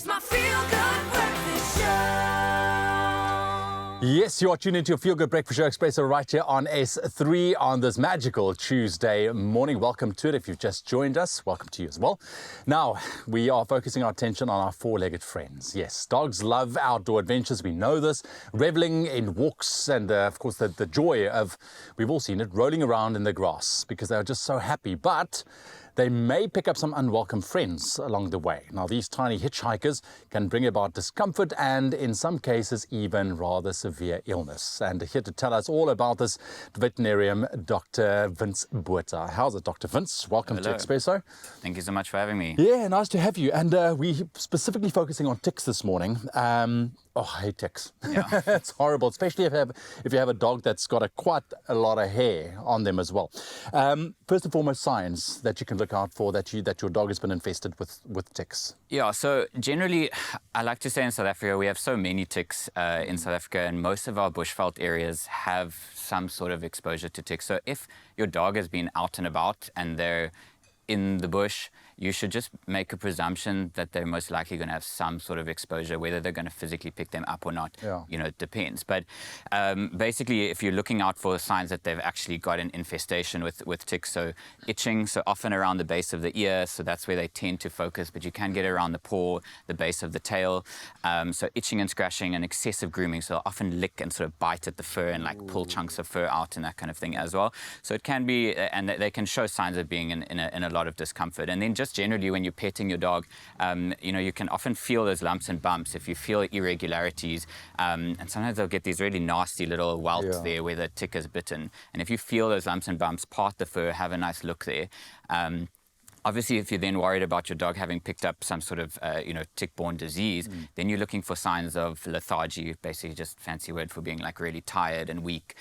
It's my feel-good breakfast show. Yes, you are tuned into your Feel Good Breakfast Show Expresso right here on S3 on this magical Tuesday morning. Welcome to it. If you've just joined us, welcome to you as well. Now, we are focusing our attention on our four-legged friends. Yes, dogs love outdoor adventures. We know this. Reveling in walks and, of course, the joy of, we've all seen it, rolling around in the grass because they're just so happy. But they may pick up some unwelcome friends along the way. Now, these tiny hitchhikers can bring about discomfort and, in some cases, even rather severe illness. And here to tell us all about this, veterinarian Dr. Vince Botha. How's it, Dr. Vince? Welcome Hello. to Expresso. Thank you so much for having me. Yeah, nice to have you. And we specifically focusing on ticks this morning. I hate ticks. Yeah. It's horrible, especially if you have a dog that's got quite a lot of hair on them as well. First and foremost, signs that you can look out for that your dog has been infested with ticks. Yeah, so generally, I like to say in South Africa, we have so many ticks in South Africa, and most of our bushveld areas have some sort of exposure to ticks. So if your dog has been out and about and they're in the bush, you should just make a presumption that they're most likely going to have some sort of exposure. Whether they're going to physically pick them up or not, it depends. But basically, if you're looking out for signs that they've actually got an infestation with ticks, so itching, so often around the base of the ear, so that's where they tend to focus, but you can get around the paw, the base of the tail. So itching and scratching and excessive grooming, so they'll often lick and sort of bite at the fur and like pull chunks of fur out and that kind of thing as well. So it can be, and they can show signs of being in a lot of discomfort. And then just generally when you're petting your dog, you can often feel those lumps and bumps if you feel irregularities, and sometimes they'll get these really nasty little welts there where the tick is bitten. And if you feel those lumps and bumps, part the fur, have a nice look there. Obviously, if you're then worried about your dog having picked up some sort of, tick-borne disease, then you're looking for signs of lethargy, basically just fancy word for being like really tired and weak.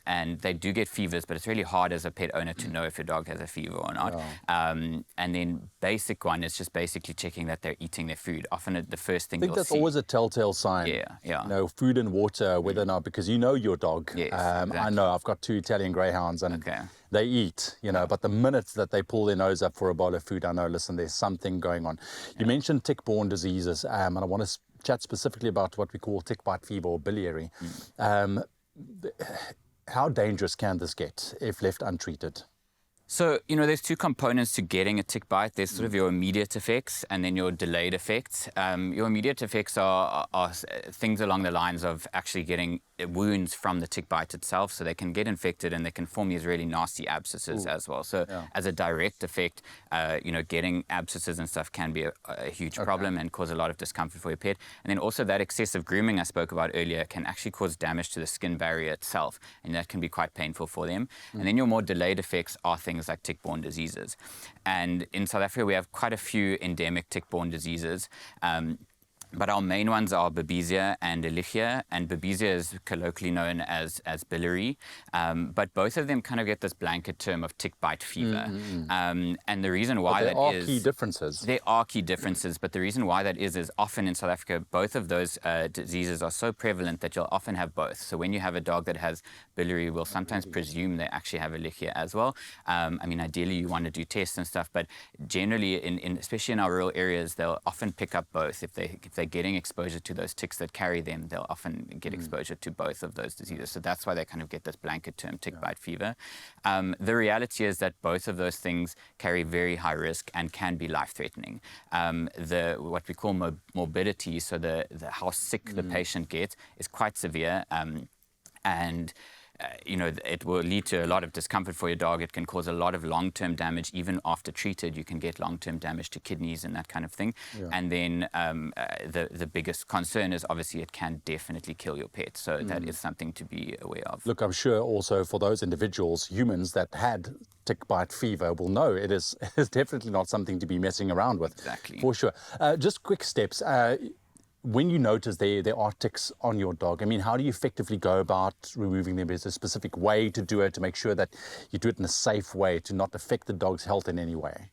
And they do get fevers, but it's really hard as a pet owner to know if your dog has a fever or not. And then basic one is just basically checking that they're eating their food. Often the first thing I think that's always a telltale sign. Yeah. Food and water, whether or not, because you know your dog. Yes, exactly. I know, I've got 2 Italian Greyhounds and they eat, but the minute that they pull their nose up for a bowl of food, I know, listen, there's something going on. You mentioned tick-borne diseases, and I want to chat specifically about what we call tick bite fever or biliary. How dangerous can this get if left untreated? So, there's 2 components to getting a tick bite. There's sort of your immediate effects and then your delayed effects. Your immediate effects are things along the lines of actually getting wounds from the tick bite itself. So they can get infected and they can form these really nasty abscesses as well. So as a direct effect, getting abscesses and stuff can be a huge problem and cause a lot of discomfort for your pet. And then also that excessive grooming I spoke about earlier can actually cause damage to the skin barrier itself. And that can be quite painful for them. And then your more delayed effects are things like tick-borne diseases. And in South Africa, we have quite a few endemic tick-borne diseases. But our main ones are Babesia and Ehrlichia, and Babesia is colloquially known as biliary. But both of them kind of get this blanket term of tick bite fever. And the reason why that is... There are key differences. There are key differences, but the reason why that is often in South Africa, both of those diseases are so prevalent that you'll often have both. So when you have a dog that has biliary, we'll sometimes presume they actually have Ehrlichia as well. Ideally you want to do tests and stuff, but generally, especially in our rural areas, they'll often pick up both. If they're getting exposure to those ticks that carry them, they'll often get exposure to both of those diseases. So that's why they kind of get this blanket term, tick bite fever. The reality is that both of those things carry very high risk and can be life-threatening. What we call morbidity, so the how sick the patient gets, is quite severe. It will lead to a lot of discomfort for your dog. It can cause a lot of long-term damage. Even after treated, you can get long-term damage to kidneys and that kind of thing. And then the biggest concern is obviously it can definitely kill your pet. So that is something to be aware of. Look, I'm sure also for those individuals, humans that had tick bite fever will know it is definitely not something to be messing around with. Exactly. For sure. Just quick steps. When you notice there are ticks on your dog, how do you effectively go about removing them? Is there a specific way to do it to make sure that you do it in a safe way to not affect the dog's health in any way?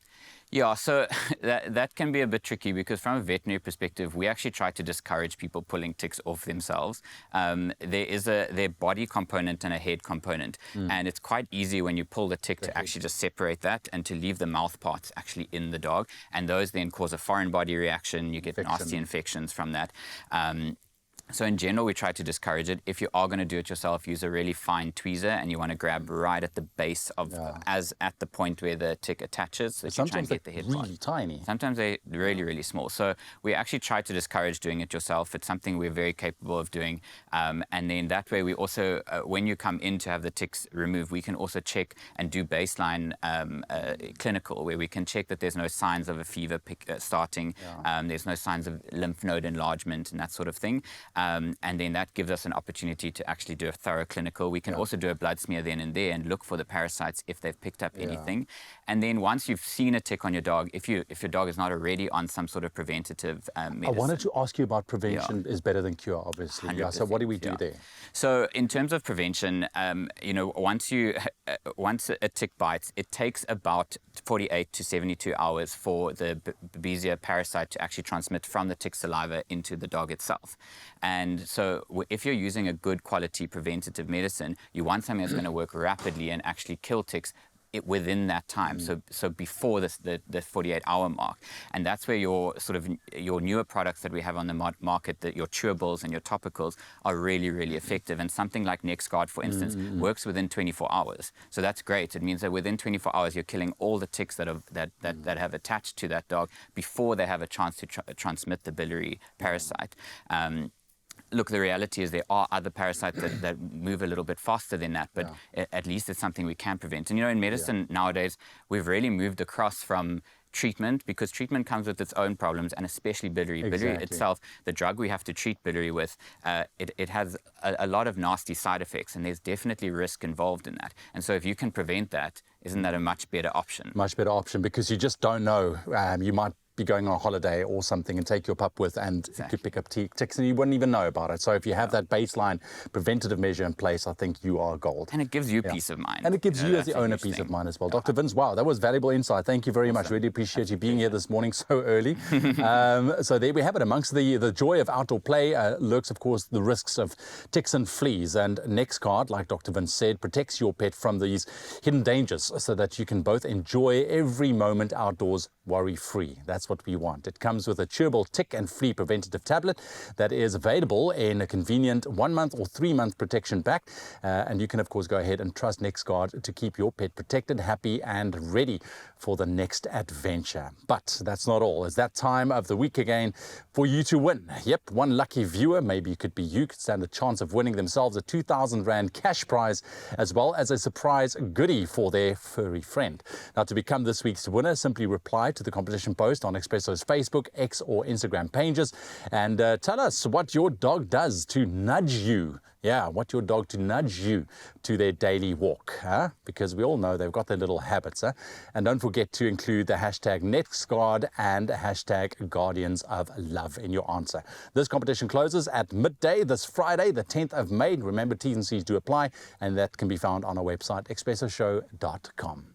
Yeah, so that can be a bit tricky because from a veterinary perspective, we actually try to discourage people pulling ticks off themselves. There is their body component and a head component, and it's quite easy when you pull the tick to actually just separate that and to leave the mouth parts actually in the dog, and those then cause a foreign body reaction. You get nasty infections from that. So in general, we try to discourage it. If you are going to do it yourself, use a really fine tweezer, and you want to grab right at the base of, as at the point where the tick attaches, so that you try and get the head part. Really tiny. Sometimes they're really, really small. So we actually try to discourage doing it yourself. It's something we're very capable of doing. And then that way we also, when you come in to have the ticks removed, we can also check and do baseline clinical, where we can check that there's no signs of a fever starting, there's no signs of lymph node enlargement and that sort of thing. And then that gives us an opportunity to actually do a thorough clinical. We can also do a blood smear then and there and look for the parasites if they've picked up anything. And then once you've seen a tick on your dog, if your dog is not already on some sort of preventative medicine. I wanted to ask you about prevention is better than cure, obviously. Yeah, so what do we do there? So in terms of prevention, you know, once a tick bites, it takes about 48 to 72 hours for the Babesia parasite to actually transmit from the tick saliva into the dog itself. And so if you're using a good quality preventative medicine, you want something that's going to work rapidly and actually kill ticks within that time, so before the 48-hour mark. And that's where your newer products that we have on the market, that your chewables and your topicals, are really, really effective. And something like NEXGARD, for instance, works within 24 hours. So that's great. It means that within 24 hours you're killing all the ticks that have attached to that dog before they have a chance to transmit the biliary parasite. Look, the reality is there are other parasites that move a little bit faster than that, but at least it's something we can prevent. And, you know, in medicine nowadays, we've really moved across from treatment, because treatment comes with its own problems, and especially biliary. Biliary itself, the drug we have to treat biliary with, it has a lot of nasty side effects, and there's definitely risk involved in that. And so if you can prevent that, isn't that a much better option? Much better option, because you just don't know. You might be going on a holiday or something and take your pup with, and you could pick up ticks and you wouldn't even know about it. So if you have that baseline preventative measure in place, I think you are gold. And it gives you peace of mind. And it gives you as the owner peace of mind as well. Dr. Vince, wow, that was valuable insight. Thank you very much. Really appreciate you being here this morning so early. So there we have it. Amongst the joy of outdoor play lurks, of course, the risks of ticks and fleas. And NEXGARD, like Dr. Vince said, protects your pet from these hidden dangers so that you can both enjoy every moment outdoors worry-free. That's what we want. It comes with a chewable tick and flea preventative tablet that is available in a convenient 1-month or 3-month protection pack. And you can, of course, go ahead and trust NEXGARD to keep your pet protected, happy, and ready for the next adventure. But that's not all. It's that time of the week again for you to win. Yep, one lucky viewer, maybe it could be you, could stand a chance of winning themselves a 2,000 Rand cash prize, as well as a surprise goodie for their furry friend. Now, to become this week's winner, simply reply to the competition post on Expresso's Facebook, X, or Instagram pages, and tell us what your dog does to nudge you. Yeah, what your dog to nudge you to their daily walk, because we all know they've got their little habits. And don't forget to include the hashtag NEXGARD and hashtag Guardians of Love in your answer. This competition closes at midday this Friday, the 10th of May. Remember, T's and C's do apply, and that can be found on our website, expressoshow.com.